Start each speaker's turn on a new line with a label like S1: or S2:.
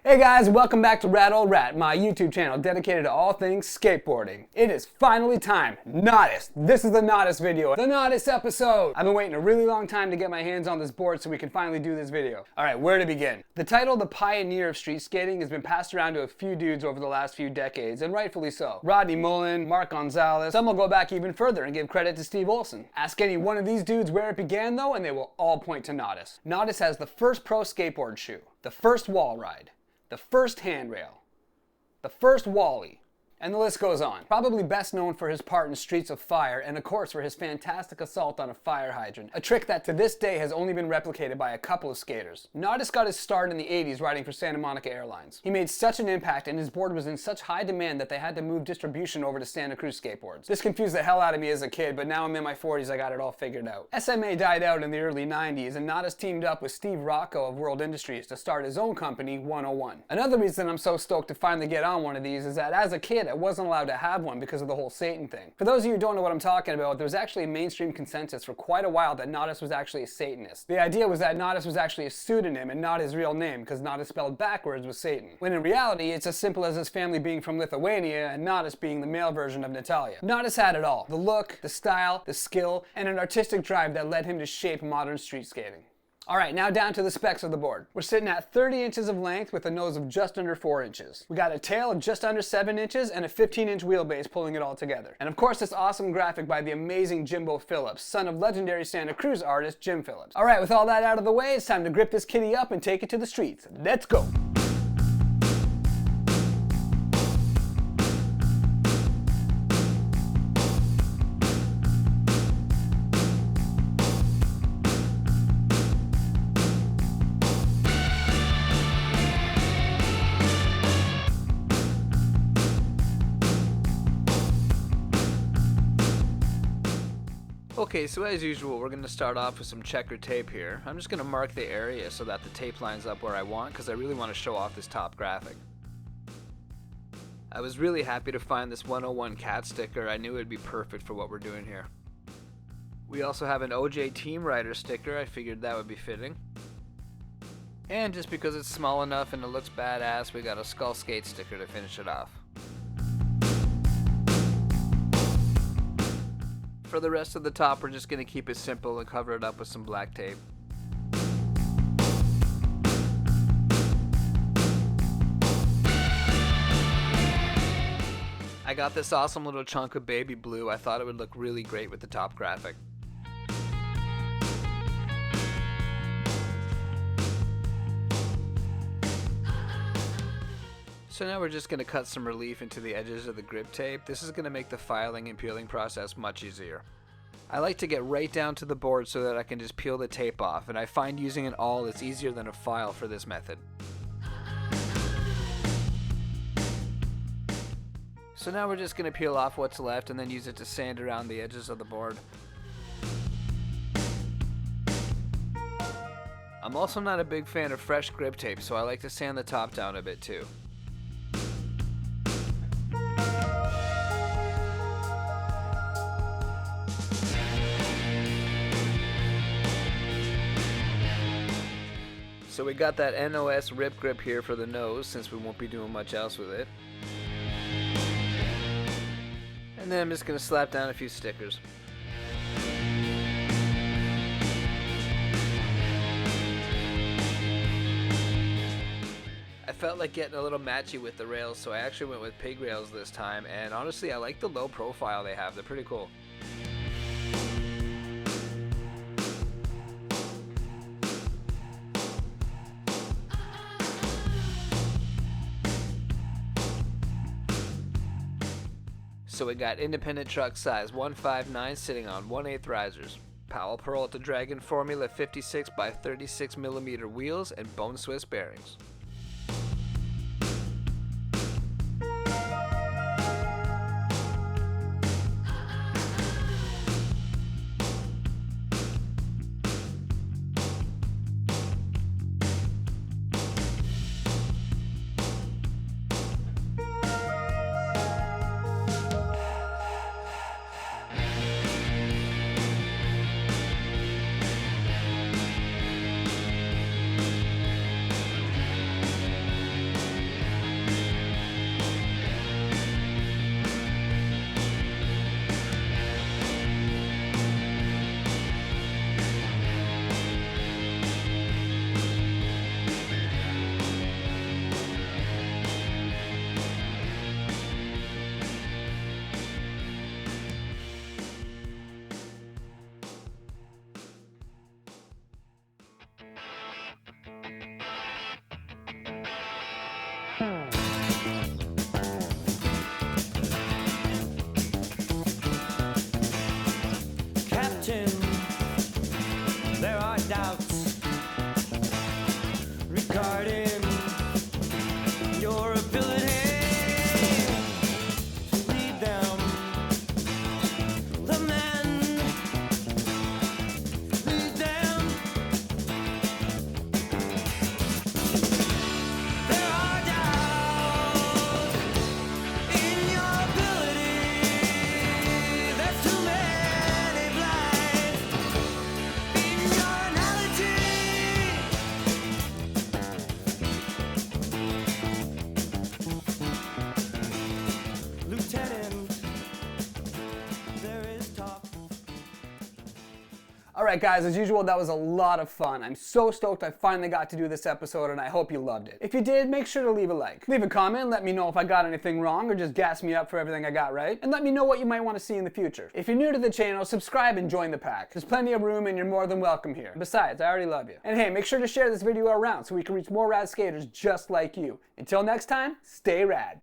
S1: Hey guys, welcome back to Rat Old Rat, my YouTube channel dedicated to all things skateboarding. It is finally time. Natas. This is the Natas video. The Natas episode. I've been waiting a really long time to get my hands on this board so we can finally do this video. Alright, where to begin? The title, The Pioneer of Street Skating, has been passed around to a few dudes over the last few decades, and rightfully so. Rodney Mullen, Mark Gonzalez, some will go back even further and give credit to Steve Olson. Ask any one of these dudes where it began though, and they will all point to Natas. Natas has the first pro skateboard shoe, the first wall ride, the first handrail, the first Wally, and the list goes on. Probably best known for his part in Streets of Fire, and of course for his fantastic assault on a fire hydrant, a trick that to this day has only been replicated by a couple of skaters. Natas got his start in the 80s riding for Santa Monica Airlines. He made such an impact and his board was in such high demand that they had to move distribution over to Santa Cruz skateboards. This confused the hell out of me as a kid, but now I'm in my 40s, I got it all figured out. SMA died out in the early 90s, and Natas teamed up with Steve Rocco of World Industries to start his own company, 101. Another reason I'm so stoked to finally get on one of these is that as a kid, I wasn't allowed to have one because of the whole Satan thing. For those of you who don't know what I'm talking about, there was actually a mainstream consensus for quite a while that Natas was actually a Satanist. The idea was that Natas was actually a pseudonym and not his real name, because Natas spelled backwards was Satan. When in reality, it's as simple as his family being from Lithuania and Natas being the male version of Natalia. Natas had it all: the look, the style, the skill, and an artistic drive that led him to shape modern street skating. Alright, now down to the specs of the board. We're sitting at 30 inches of length with a nose of just under 4 inches. We got a tail of just under 7 inches and a 15-inch wheelbase pulling it all together. And of course this awesome graphic by the amazing Jimbo Phillips, son of legendary Santa Cruz artist Jim Phillips. Alright, with all that out of the way, it's time to grip this kitty up and take it to the streets. Let's go!
S2: Okay, so as usual, we're going to start off with some checker tape here. I'm just going to mark the area so that the tape lines up where I want, because I really want to show off this top graphic. I was really happy to find this 101 cat sticker. I knew it would be perfect for what we're doing here. We also have an OJ Team Rider sticker. I figured that would be fitting. And just because it's small enough and it looks badass, we got a Skull Skate sticker to finish it off. For the rest of the top, we're just going to keep it simple and cover it up with some black tape. I got this awesome little chunk of baby blue. I thought it would look really great with the top graphic. So now we're just going to cut some relief into the edges of the grip tape. This is going to make the filing and peeling process much easier. I like to get right down to the board so that I can just peel the tape off, and I find using an awl is easier than a file for this method. So now we're just going to peel off what's left and then use it to sand around the edges of the board. I'm also not a big fan of fresh grip tape, so I like to sand the top down a bit too. So we got that NOS rip grip here for the nose, since we won't be doing much else with it. And then I'm just going to slap down a few stickers. I felt like getting a little matchy with the rails, so I actually went with pig rails this time, and honestly I like the low profile they have. They're pretty cool. So we got independent truck size 159 sitting on 1/8 risers, Powell Peralta Dragon Formula 56 by 36 mm wheels, and bone Swiss bearings.
S1: Alright guys, as usual, that was a lot of fun. I'm so stoked I finally got to do this episode, and I hope you loved it. If you did, make sure to leave a like. Leave a comment, let me know if I got anything wrong, or just gas me up for everything I got right, and let me know what you might want to see in the future. If you're new to the channel, subscribe and join the pack. There's plenty of room and you're more than welcome here. Besides, I already love you. And hey, make sure to share this video around so we can reach more rad skaters just like you. Until next time, stay rad.